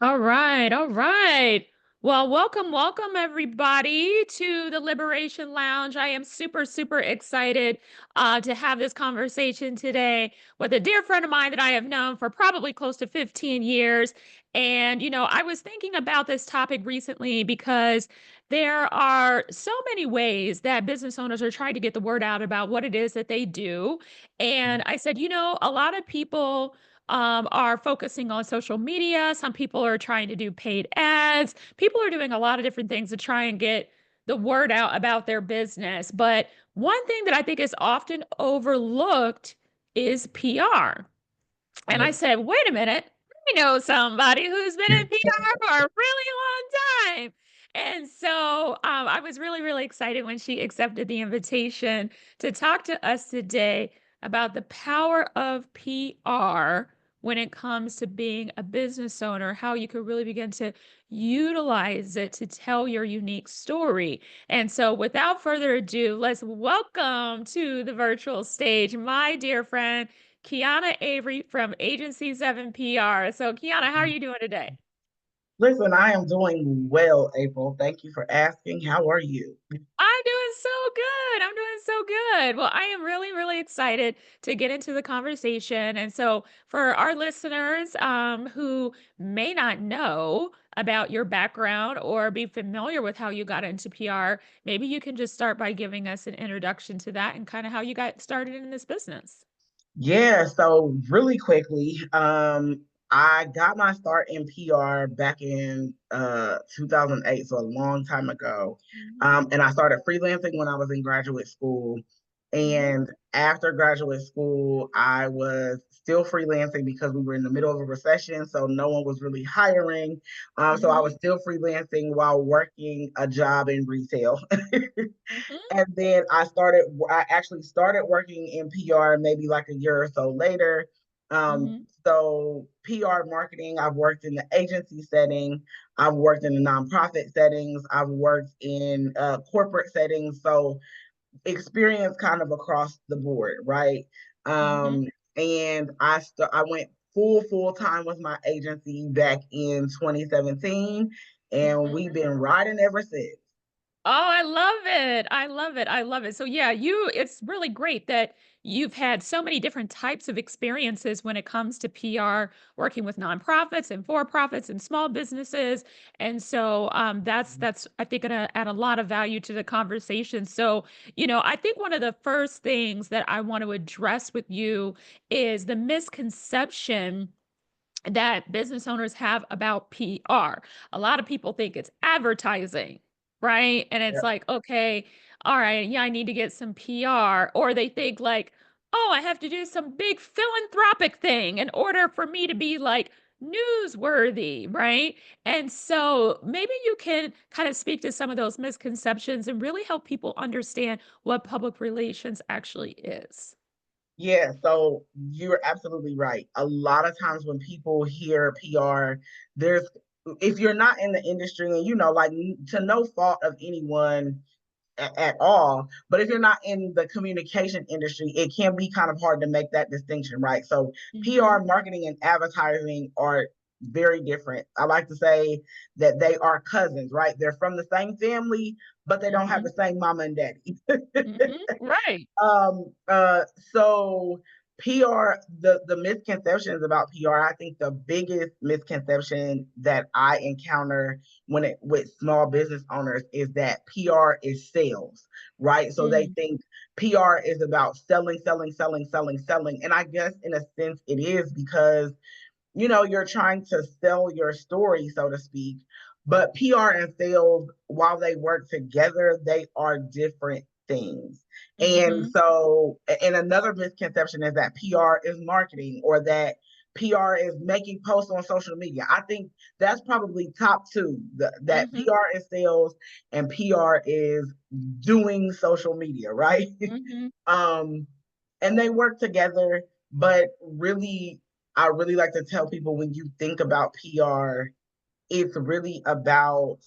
All right, all right. Well, welcome everybody to the Liberation Lounge. I am super excited to have this conversation today with a dear friend of mine that I have known for probably close to 15 years. And, I was thinking about this topic recently because there are so many ways that business owners are trying to get the word out about what it is that they do. And I said, a lot of people are focusing on social media. Some people are trying to do paid ads. People are doing a lot of different things to try and get the word out about their business. But one thing that I think is often overlooked is PR. And I Yes. said, wait a minute, I know somebody who's been in PR for a really long time. And so I was really excited when she accepted the invitation to talk to us today about the power of PR when it comes to being a business owner, how you could really begin to utilize it to tell your unique story. And so, without further ado, let's welcome to the virtual stage my dear friend, Keeyana Avery from Agency 7 PR. So, Keeyana, how are you doing today? Listen, I am doing well, April. Thank you for asking. How are you? I'm doing so good. I'm doing so good. Well, I am really excited to get into the conversation. And so, for our listeners who may not know about your background or be familiar with how you got into PR, maybe you can just start by giving us an introduction to that and kind of how you got started in this business. Yeah, so really quickly, I got my start in PR back in 2008, so a long time ago. Mhm, And I started freelancing when I was in graduate school. mhm, And after graduate school, I was still freelancing because we were in the middle of a recession, so no one was really hiring. So I mhm, was still freelancing while working a job in retail. mhm, And then I actually started working in PR maybe like a year or so later. mhm, So PR marketing, I've worked in the agency setting, I've worked in the nonprofit settings, I've worked in corporate settings. So experience kind of across the board, right? mhm, And I went full time with my agency back in 2017, and mhm. we've been riding ever since. Oh, I love it. I love it. I love it. So yeah, it's really great that you've had so many different types of experiences when it comes to PR, working with nonprofits and for-profits and small businesses. And so that's I think gonna add a lot of value to the conversation. So, I think one of the first things that I want to address with you is the misconception that business owners have about PR. A lot of people think it's advertising, right? And it's like, okay, all right, yeah, I need to get some PR. Or they think like, oh, I have to do some big philanthropic thing in order for me to be like newsworthy, right? And so maybe you can kind of speak to some of those misconceptions and really help people understand what public relations actually is. Yeah, so you're absolutely right. A lot of times when people hear PR, there's if you're not in the industry and like to no fault of anyone at all, but if you're not in the communication industry, it can be kind of hard to make that distinction, right? So Mm-hmm. PR, marketing, and advertising are very different. I like to say that they are cousins, right? They're from the same family, but they don't have Mm-hmm. the same mama and daddy. Mm-hmm. Right. Um, uh, so PR, the misconceptions about PR, I think the biggest misconception that I encounter when it with small business owners is that PR is sales, right? So they think PR is about selling. And I guess in a sense it is because you're trying to sell your story, so to speak. But PR and sales, while they work together, they are different things. And Mm-hmm. so, and another misconception is that PR is marketing or that PR is making posts on social media. I think that's probably top two, that Mhm, PR is sales and PR is doing social media, right? mhm, um, and they work together, but really I really like to tell people when you think about PR, it's really about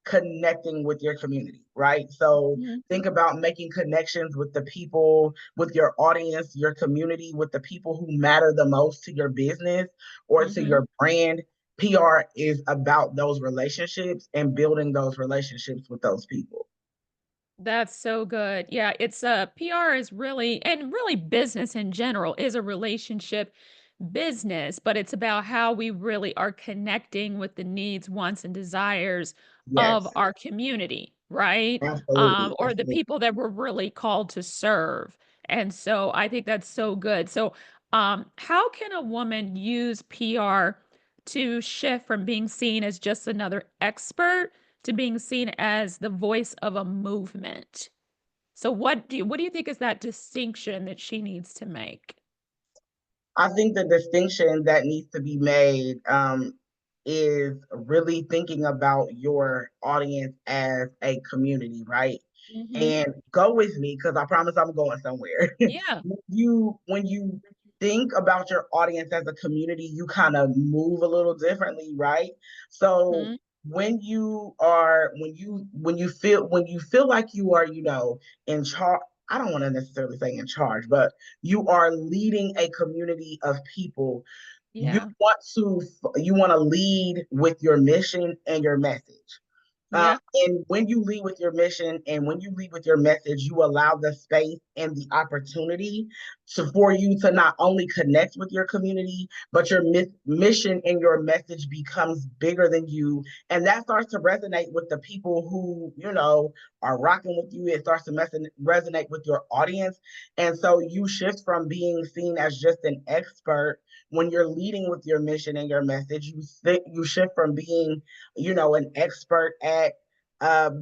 connecting with your community, right? So mhm, think about making connections with the people, with your audience, your community, with the people who matter the most to your business or to mhm, your brand. PR is about those relationships and building those relationships with those people. That's so good. Yeah, it's PR is really, and really business in general is a relationship business, but it's about how we really are connecting with the needs, wants, and desires of Yes, our community, right? absolutely. Or the Absolutely. people that we're really called to serve. And so I think that's so good. So how can a woman use PR to shift from being seen as just another expert to being seen as the voice of a movement? So what do you think is that distinction that she needs to make? I think the distinction that needs to be made is really thinking about your audience as a community, right? Mhm. And go with me because I promise I'm going somewhere. Yeah. When you think about your audience as a community, you kind of move a little differently, right? So Mhm. when you feel like you are, in charge. I don't want to necessarily say in charge, but you are leading a community of people. You Yeah. want to lead with your mission and your message. Yeah. And when you lead with your mission and when you lead with your message, you allow the space and the opportunity for you to not only connect with your community, but your mission and your message becomes bigger than you. And that starts to resonate with the people who, are rocking with you. It starts to resonate with your audience. And so you shift from being seen as just an expert when you're leading with your mission and your message. You shift from being an expert at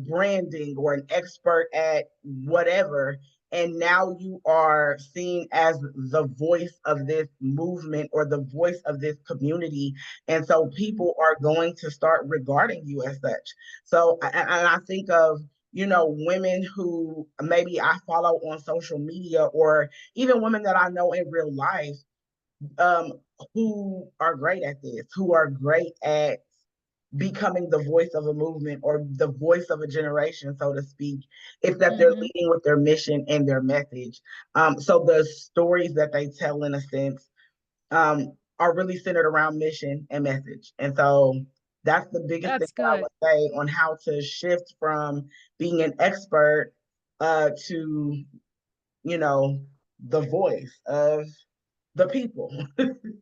branding or an expert at whatever. And now you are seen as the voice of this movement or the voice of this community. And so Mhm. people are going to start regarding you as such. So, and I think of, women who maybe I follow on social media or even women that I know in real life um, who are great at this, who are great at becoming the voice of a movement or the voice of a generation, so to speak. It's that they're Mhm. leading with their mission and their message. So the stories that they tell, in a sense, are really centered around mission and message. And so that's the biggest thing That's that I good. would say on how to shift from being an expert to, you know, the voice of the people.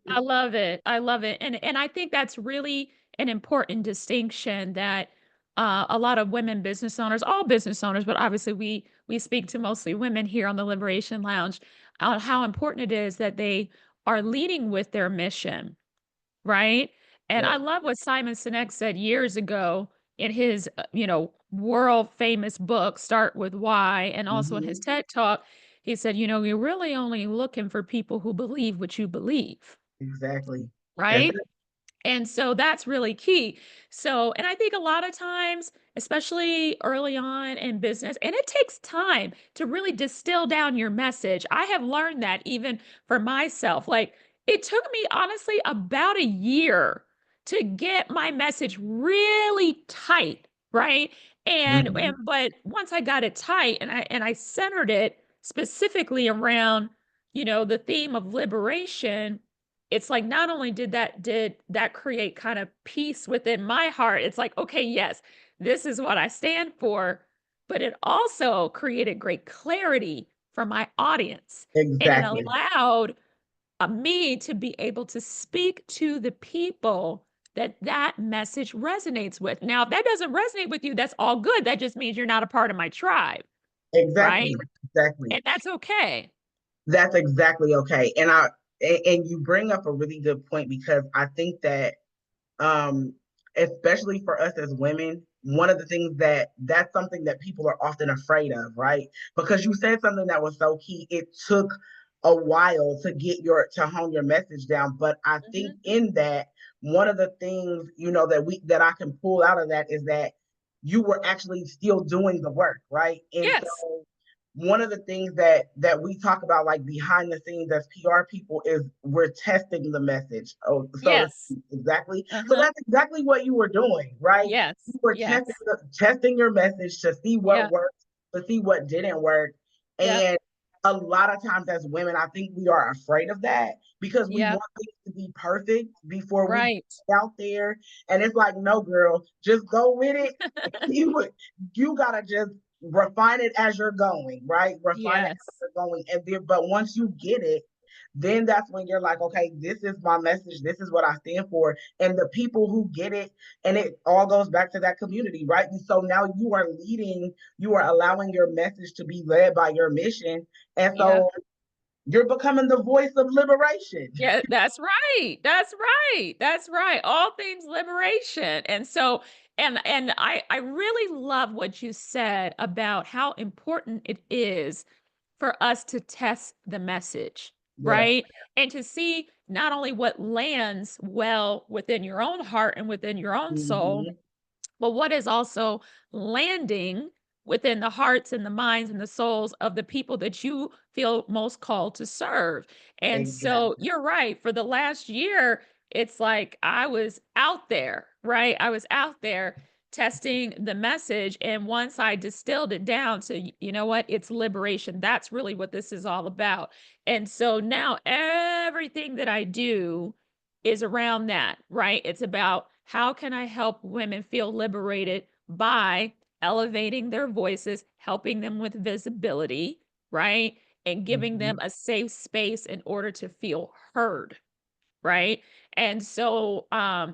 I love it. I love it. And I think that's really an important distinction that a lot of women business owners, all business owners, but obviously we speak to mostly women here on the Liberation Lounge, how important it is that they are leading with their mission, right? And Yeah. I love what Simon Sinek said years ago in his, world famous book, Start With Why, and also in his Mm-hmm. TED Talk. He said, you're really only looking for people who believe what you believe, Exactly. That's right? it. And so that's really key. So, and I think a lot of times, especially early on in business, and it takes time to really distill down your message. I have learned that even for myself. Like it took me honestly about a year to get my message really tight, right? And Mm-hmm. but once I got it tight and I centered it specifically around, the theme of liberation, it's like not only did that create kind of peace within my heart, it's like, okay, yes, this is what I stand for, but it also created great clarity for my audience. And it Exactly. allowed me to be able to speak to the people that message resonates with. Now, if that doesn't resonate with you, that's all good. That just means you're not a part of my tribe, right? Exactly. Exactly. And that's okay. That's exactly okay. And you bring up a really good point because I think that um, especially for us as women, one of the things that's something that people are often afraid of, right? Because you said something that was so key. It took a while to to hone your message down, but I think Mhm. in that one of the things that I can pull out of that is that you were actually still doing the work, right? And Yes. so one of the things that we talk about like behind the scenes as PR people is we're testing the message. Oh, so to Yes. speak, exactly. So Uh-huh. that's exactly what you were doing, right? Yes. You were testing Yes. testing your message to see what Yeah. worked, to see what didn't work. Yep. And a lot of times as women, I think we are afraid of that because we Yep. want things to be perfect before we Right. get out there. And it's like, no, girl, just go with it. You gotta just refine it as you're going, right? Refine it as Yes. you're going. And then, but once you get it, then that's when you're like, okay, this is my message. This is what I stand for. And the people who get it, and it all goes back to that community, right? And so now you are leading, you are allowing your message to be led by your mission. And Yep. so you're becoming the voice of liberation. Yeah, that's right. That's right. That's right. All things liberation. And so and I really love what you said about how important it is for us to test the message, Yes. right? And to see not only what lands well within your own heart and within your own soul, Mm-hmm. but what is also landing within the hearts and the minds and the souls of the people that you feel most called to serve. And so Exactly. you're right. For the last year, it's like I was out there, right? I was out there testing the message. And once I distilled it down to, you know what? It's liberation. That's really what this is all about. And so now everything that I do is around that, right? It's about how can I help women feel liberated by elevating their voices, helping them with visibility, right? And giving Mm-hmm. them a safe space in order to feel heard, right? And so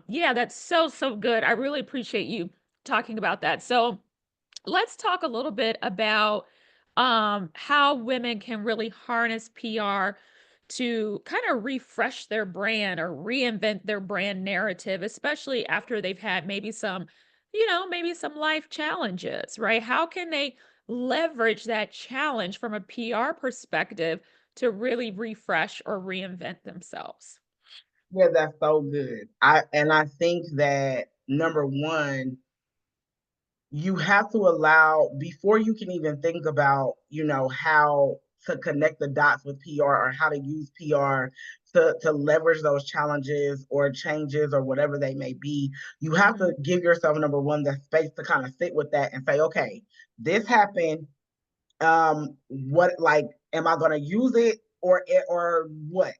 yeah, that's so good. I really appreciate you talking about that. So, let's talk a little bit about how women can really harness PR to kind of refresh their brand or reinvent their brand narrative, especially after they've had maybe some, maybe some life challenges, right? How can they leverage that challenge from a PR perspective to really refresh or reinvent themselves? Yeah, that's so good. I think that number one, you have to allow before you can even think about, how to connect the dots with PR or how to use PR to leverage those challenges or changes or whatever they may be. You have Hmm. to give yourself number one the space to kind of sit with that and say, okay, this happened. What, like, am I going to use it or what?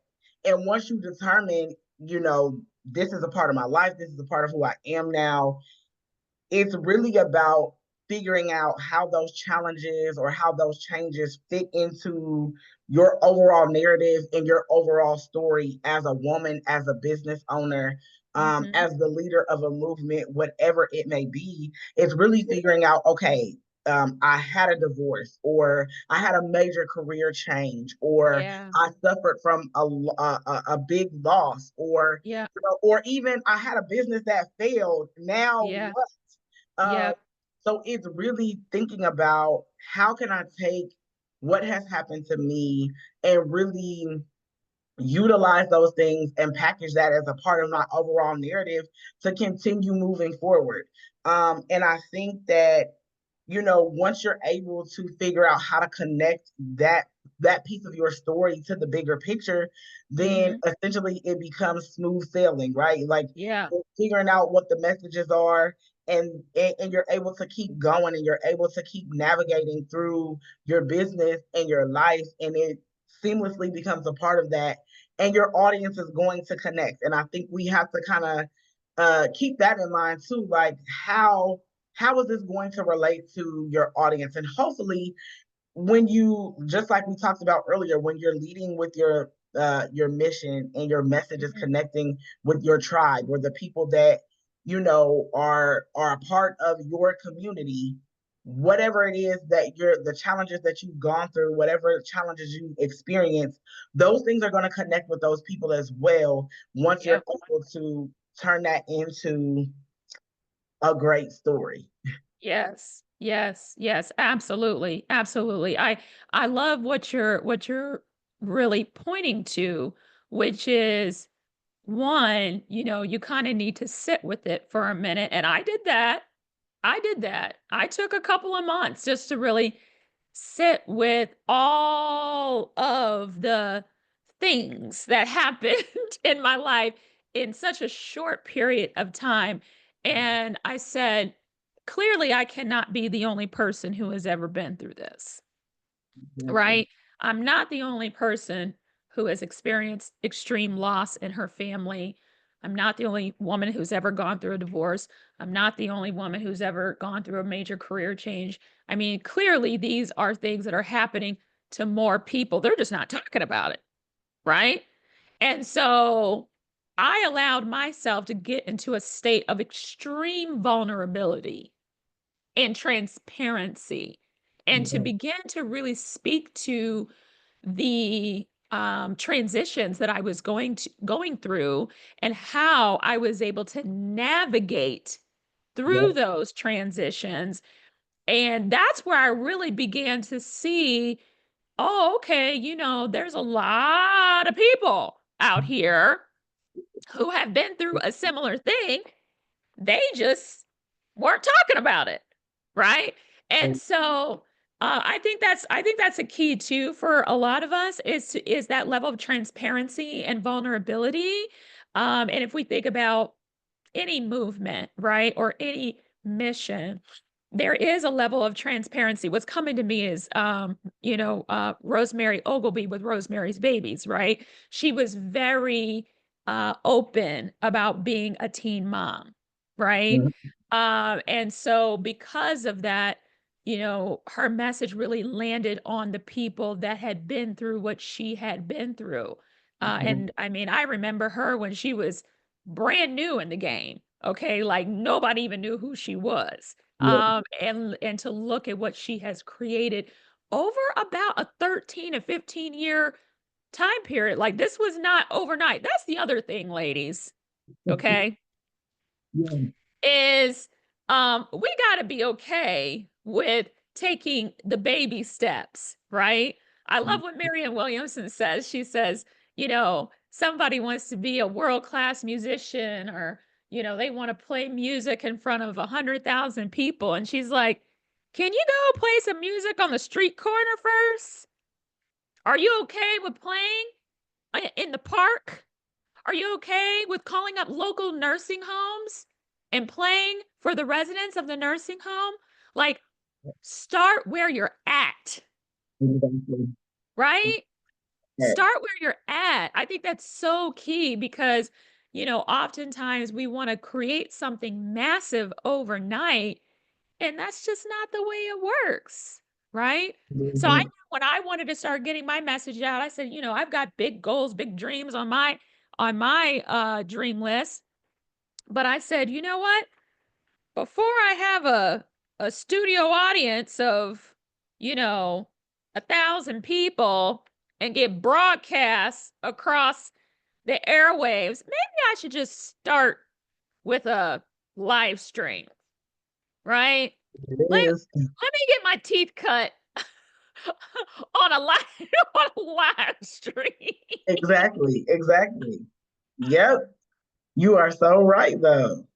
And once you determine, this is a part of my life, this is a part of who I am now, it's really about figuring out how those challenges or how those changes fit into your overall narrative and your overall story as a woman, as a business owner, Hmm. as the leader of a movement, whatever it may be. It's really figuring out, okay, I had a divorce, or I had a major career change, or Yeah. I suffered from a big loss, or Yeah. or even I had a business that failed. Now Yeah. what? Um, Yeah. so it's really thinking about how can I take what has happened to me and really utilize those things and package that as a part of my overall narrative to continue moving forward. And I think that, once you're able to figure out how to connect that piece of your story to the bigger picture, then Hmm. essentially it becomes smooth sailing, right? Like, Yeah. figuring out what the messages are, and you're able to keep going, and you're able to keep navigating through your business and your life, and it seamlessly becomes a part of that, and your audience is going to connect. And I think we have to kind of keep that in mind too, like how is this going to relate to your audience? And hopefully, when you, just like we talked about earlier, when you're leading with your mission and your message is Hmm. connecting with your tribe or the people that are a part of your community, whatever it is that you're the challenges that you've gone through, whatever challenges you experience, those things are going to connect with those people as well once you're Yeah. able to turn that into a great story. Yes. Yes. Yes. Absolutely. Absolutely. I love what you're really pointing to, which is one, you kind of need to sit with it for a minute. And I did that. I did that. I took a couple of months just to really sit with all of the things that happened in my life in such a short period of time. And I said, clearly, I cannot be the only person who has ever been through this, Exactly. right? I'm not the only person who has experienced extreme loss in her family. I'm not the only woman who's ever gone through a divorce. I'm not the only woman who's ever gone through a major career change. I mean, clearly, these are things that are happening to more people. They're just not talking about it, right? And so I allowed myself to get into a state of extreme vulnerability and transparency and to Mhm. begin to really speak to the transitions that I was going through and how I was able to navigate through Yep. those transitions. And that's where I really began to see, oh, okay, there's a lot of people out here who have been through a similar thing. They just weren't talking about it, right? And so I think that's a key too for a lot of us is that level of transparency and vulnerability. And if we think about any movement, right, or any mission, there is a level of transparency. What's coming to me is, Rosemary Ogilvy with Rosemary's Babies, right? She was very open about being a teen mom, right? Mhm. And so because of that, her message really landed on the people that had been through what she had been through. Mhm. And I mean, I remember her when she was brand new in the game. Okay, like nobody even knew who she was. Yep. And to look at what she has created over about a 13 to 15-year time period. Like this was not overnight. That's the other thing, ladies. Okay, Yeah. is we got to be okay with taking the baby steps, right? I love what Marianne Williamson says. She says, somebody wants to be a world-class musician or, they want to play music in front of 100,000 people. And she's like, can you go play some music on the street corner first? Are you okay with playing in the park? Are you okay with calling up local nursing homes and playing for the residents of the nursing home? Like, start where you're at, Exactly. right? Yeah. Start where you're at. I think that's so key because, oftentimes we want to create something massive overnight, and that's just not the way it works, right? So I Mhm. knew when I wanted to start getting my message out, I said, I've got big goals, big dreams on my dream list. But I said, "You know what? Before I have a studio audience of, you know, 1,000 people and get broadcast across the airwaves, maybe I should just start with a live stream, right? It Let is. let me get my teeth cut on a live on a live stream." Exactly. Exactly. Yep. You are so right, though.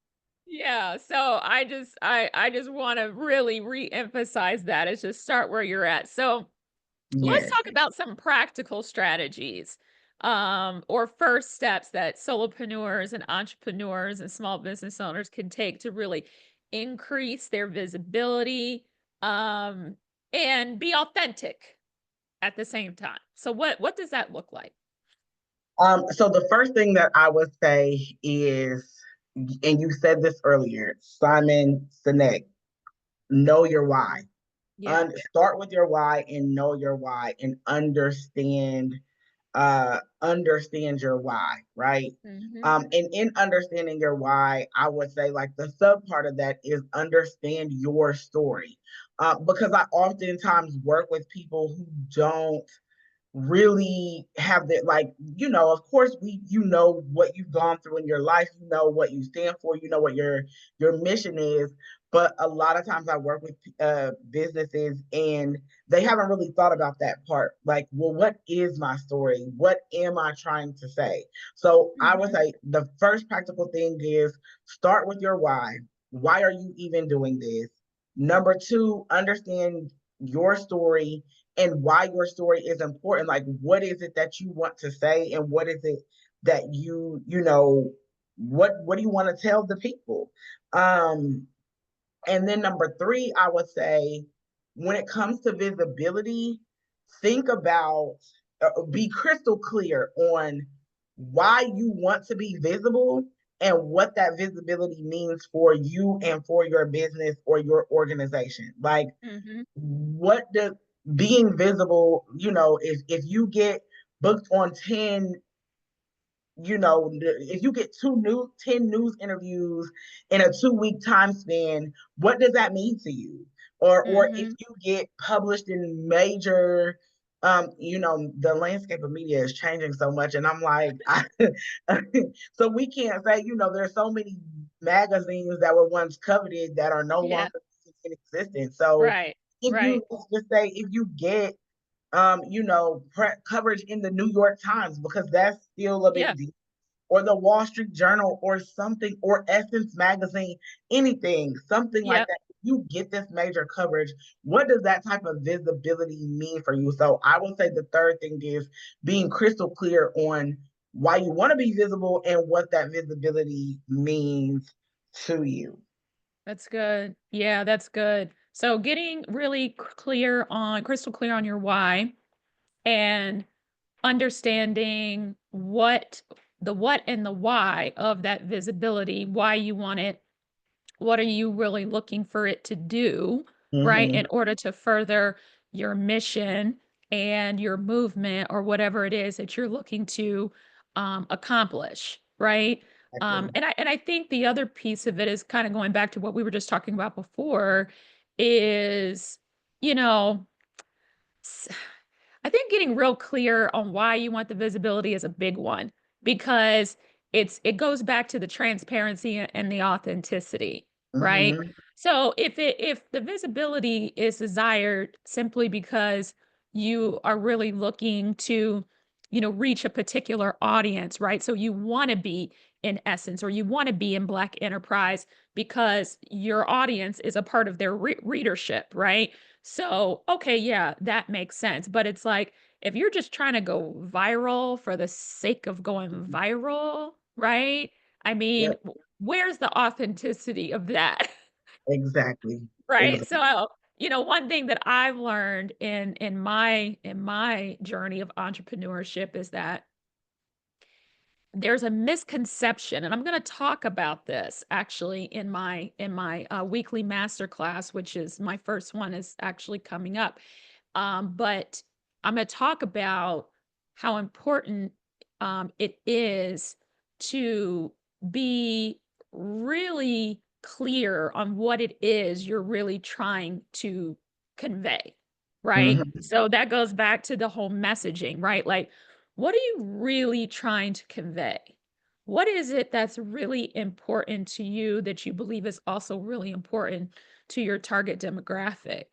Yeah, so I just want to really re-emphasize that. It's just start where you're at. So let's Yes. talk about some practical strategies or first steps that solopreneurs and entrepreneurs and small business owners can take to really increase their visibility um, and be authentic at the same time. So what does that look like? So the first thing that I would say is, and you said this earlier, Simon Sinek, know your why. Yeah. Start with your why and know your why and understand your why, right? Hmm. And in understanding your why, I would say like the sub part of that is understand your story, because I oftentimes work with people who don't really have that, like, of course you know what you've gone through in your life, you know what you stand for, you know what your mission is, but a lot of times I work with businesses and they haven't really thought about that part, like, well, what is my story, what am I trying to say? So I would Hmm. say the first practical thing is start with your why are you even doing this? Number two, understand your story and why your story is important. Like, what is it that you want to say, and what is it that what do you want to tell the people? Um, and then number three, I would say, when it comes to visibility, think about be crystal clear on why you want to be visible and what that visibility means for you and for your business or your organization. Like, Mhm. what does being visible, if you get booked on 10, if you get 10 news interviews in a 2 week time span, what does that mean to you? Or if Mhm. you get published in major, the landscape of media is changing so much, and I'm like, so we can't say, there's so many magazines that were once coveted that are no Yeah. longer in existence. So Right. if you Right. let's just say if you get coverage in the New York Times, because that's still a Yeah. big deal, or the Wall Street Journal, or something, or Essence Magazine, anything, something like Yep. that. You get this major coverage. What does that type of visibility mean for you? So I would say the third thing is being crystal clear on why you want to be visible and what that visibility means to you. That's good. Yeah, that's good. So getting really clear on crystal clear on your why and understanding what and the why of that visibility, why you want it, what are you really looking for it to do, right? Mm-hmm. In order to further your mission and your movement or whatever it is that you're looking to accomplish, right? Exactly. And I think the other piece of it is kind of going back to what we were just talking about before is, you know, I think getting real clear on why you want the visibility is a big one because it goes back to the transparency and the authenticity, right? Mm-hmm. So if the visibility is desired simply because you are really looking to, reach a particular audience, right? So you want to be in essence or you want to be in Black enterprise because your audience is a part of their readership, right? So, okay, yeah, that makes sense. But it's like if you're just trying to go viral for the sake of going viral, right? I mean, Yep. where's the authenticity of that? Exactly. Right? Exactly. So, one thing that I've learned in my journey of entrepreneurship is that there's a misconception, and I'm going to talk about this actually in my weekly masterclass, which is my first one is actually coming up. But I'm going to talk about how important it is to be really clear on what it is you're really trying to convey, right? Mm-hmm. So that goes back to the whole messaging, right? Like, what are you really trying to convey? What is it that's really important to you that you believe is also really important to your target demographic?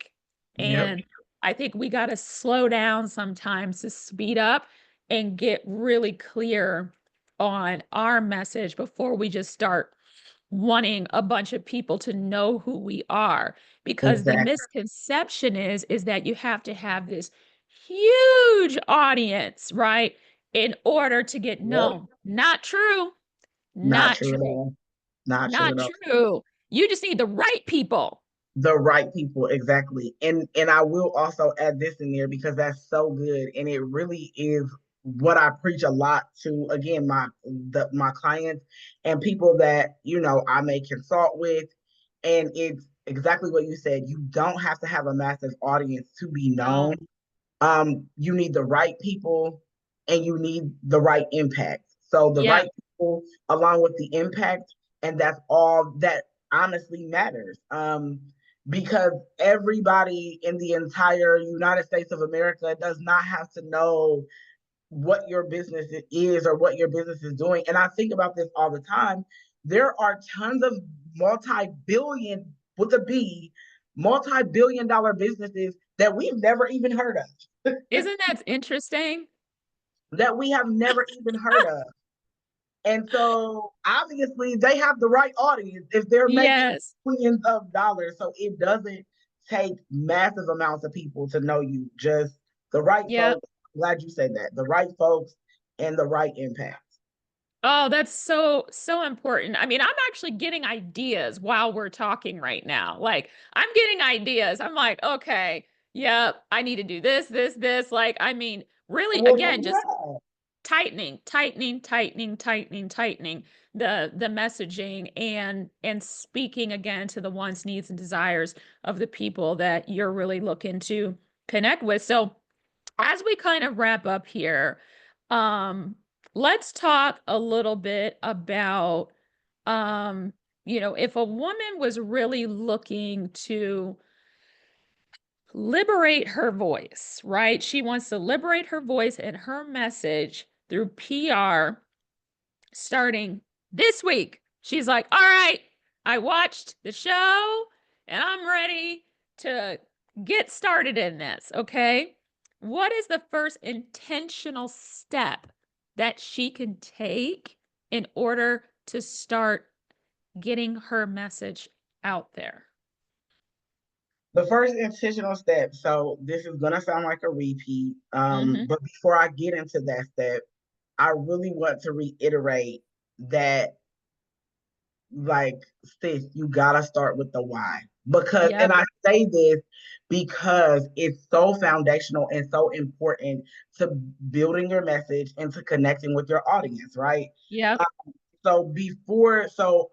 Yep. And I think we got to slow down sometimes to speed up and get really clear on our message before we just start wanting a bunch of people to know who we are, because the Exactly. misconception is that you have to have this huge audience, right, in order to get Yep. known. Not true. Not Not true at true. all. Not true Not at all. true. You just need the right people. The right people, exactly. And I will also add this in there because that's so good. And it really is what I preach a lot to, again, my clients and people that, I may consult with. And it's exactly what you said. You don't have to have a massive audience to be known. No. You need the right people and you need the right impact. So the Yeah. right people along with the impact, and that's all that honestly matters. Because everybody in the entire United States of America does not have to know what your business is or what your business is doing. And I think about this all the time. There are tons of multi-billion with a B, multi-billion dollar businesses that we've never even heard of, Isn't that interesting? that we have never even heard of. And so obviously they have the right audience if they're making Yes. millions of dollars. So it doesn't take massive amounts of people to know you, just the right Yep. folks. Glad you said that. The right folks and the right impact. Oh, that's so important. I mean, I'm actually getting ideas while we're talking right now. Like, I'm getting ideas. I'm like, okay. Yeah, I need to do this. Like, I mean, really, Well, again, just yeah. tightening the messaging and speaking again to the wants, needs, and desires of the people that you're really looking to connect with. So as we kind of wrap up here, um, let's talk a little bit about if a woman was really looking to liberate her voice, right? She wants to liberate her voice and her message through PR starting this week. She's like, all right, I watched the show and I'm ready to get started in this. Okay. What is the first intentional step that she can take in order to start getting her message out there? The first intentional step. So this is gonna sound like a repeat. Mm-hmm. But before I get into that step, I really want to reiterate that, like, sis, you gotta start with the why. Because, and Yep. I say this because it's so foundational and so important to building your message and to connecting with your audience, right? Yep. So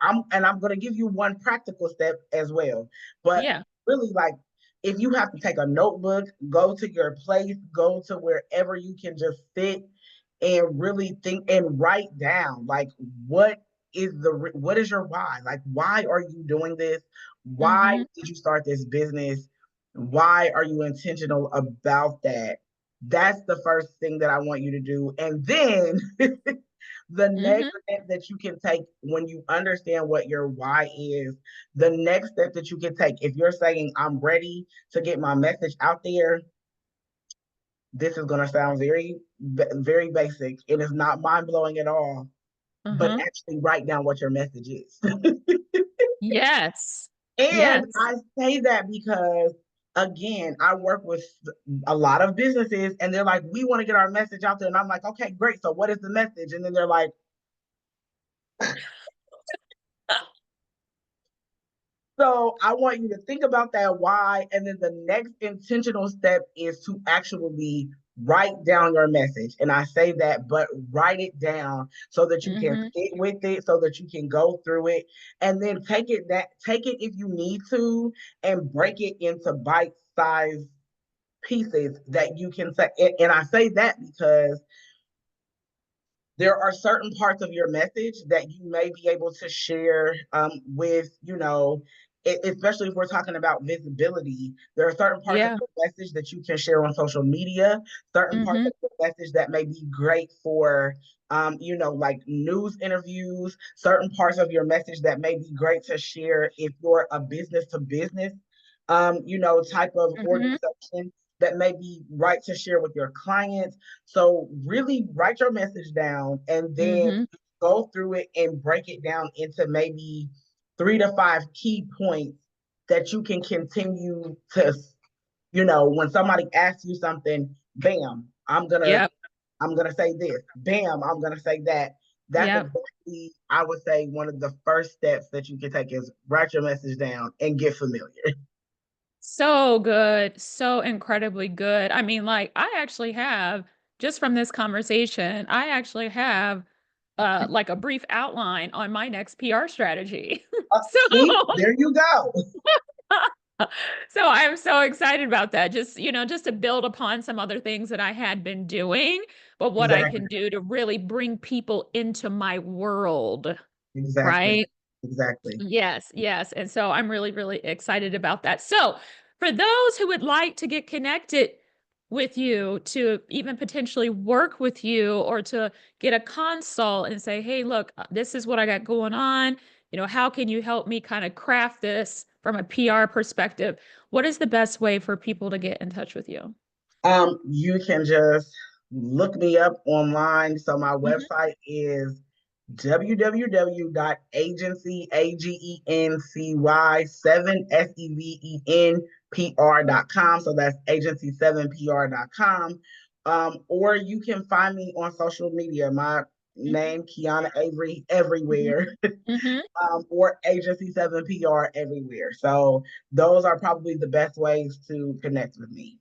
I'm going to give you one practical step as well. But Yeah. really, like, if you have to take a notebook, go to your place, go to wherever you can just sit and really think and write down, like, what is your why? Like, why are you doing this? Why Mm-hmm. did you start this business? Why are you intentional about that? That's the first thing that I want you to do. And then the next Mm-hmm. step that you can take when you understand what your why is, the next step that you can take, if you're saying, I'm ready to get my message out there, this is going to sound very basic. It is not mind blowing at all, but Uh-huh. actually write down what your message is. Yes. And Yes. I say that because, again, I work with a lot of businesses and they're like, we want to get our message out there. And I'm like, okay, great. So what is the message? And then they're like, so I want you to think about that why. And then the next intentional step is to actually write down your message. And I say that, but write it down so that you can Mm-hmm. sit with it, so that you can go through it, and then take it if you need to, and break it into bite-sized pieces that you can say. And I say that because there are certain parts of your message that you may be able to share with, especially if we're talking about visibility. There are certain parts of Yeah. your message that you can share on social media, certain parts Mm-hmm. of your message that may be great for, like news interviews, certain parts of your message that may be great to share if you're a business to business, type of Mm-hmm. organization that may be right to share with your clients. So really write your message down and then Mm-hmm. go through it and break it down into maybe 3 to 5 key points that you can continue to, when somebody asks you something, bam, Yep. I'm gonna say this, bam, I'm gonna say that. That's Yep. exactly, I would say, one of the first steps that you can take is write your message down and get familiar. So good. So incredibly good. I mean, like, I actually have, just from this conversation, I actually have like a brief outline on my next PR strategy. So See, there you go. so I'm so excited about that. Just, just to build upon some other things that I had been doing, but what I Exactly, can do to really bring people into my world, exactly, right? exactly. Yes, yes. And so I'm really, really excited about that. So, for those who would like to get connected with you, to even potentially work with you or to get a consult and say, hey, look, this is what I got going on. How can you help me kind of craft this from a PR perspective? What is the best way for people to get in touch with you? You can just look me up online. So my Hmm. website is www.agency, agency 7 sevenpr.com. So that's agency7pr.com. Or you can find me on social media. My Mhm. name Keeyana Avery everywhere, Mhm. or Agency 7 PR everywhere. So those are probably the best ways to connect with me.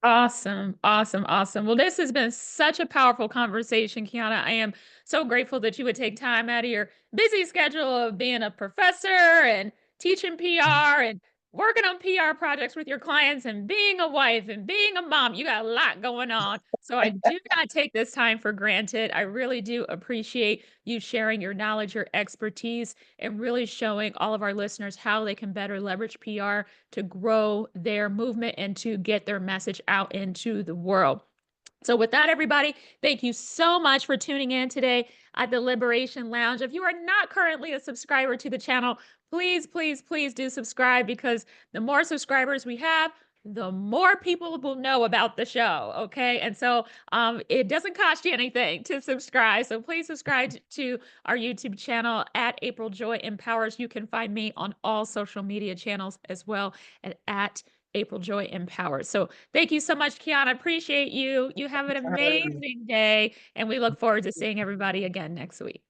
Awesome, awesome, awesome. Well, this has been such a powerful conversation, Kiana. I am so grateful that you would take time out of your busy schedule of being a professor and teaching PR and working on PR projects with your clients and being a wife and being a mom. You got a lot going on. So I do not take this time for granted. I really do appreciate you sharing your knowledge, your expertise, and really showing all of our listeners how they can better leverage PR to grow their movement and to get their message out into the world. So, with that, everybody, thank you so much for tuning in today at the Liberation Lounge. If you are not currently a subscriber to the channel, please, please, please do subscribe because the more subscribers we have, the more people will know about the show. Okay. And so it doesn't cost you anything to subscribe. So please subscribe to our YouTube channel at April Joy Empowers. You can find me on all social media channels as well at April Joy Empowers. So thank you so much, Kiana. Appreciate you. You have an For having me. amazing day, and we look forward to seeing everybody again next week.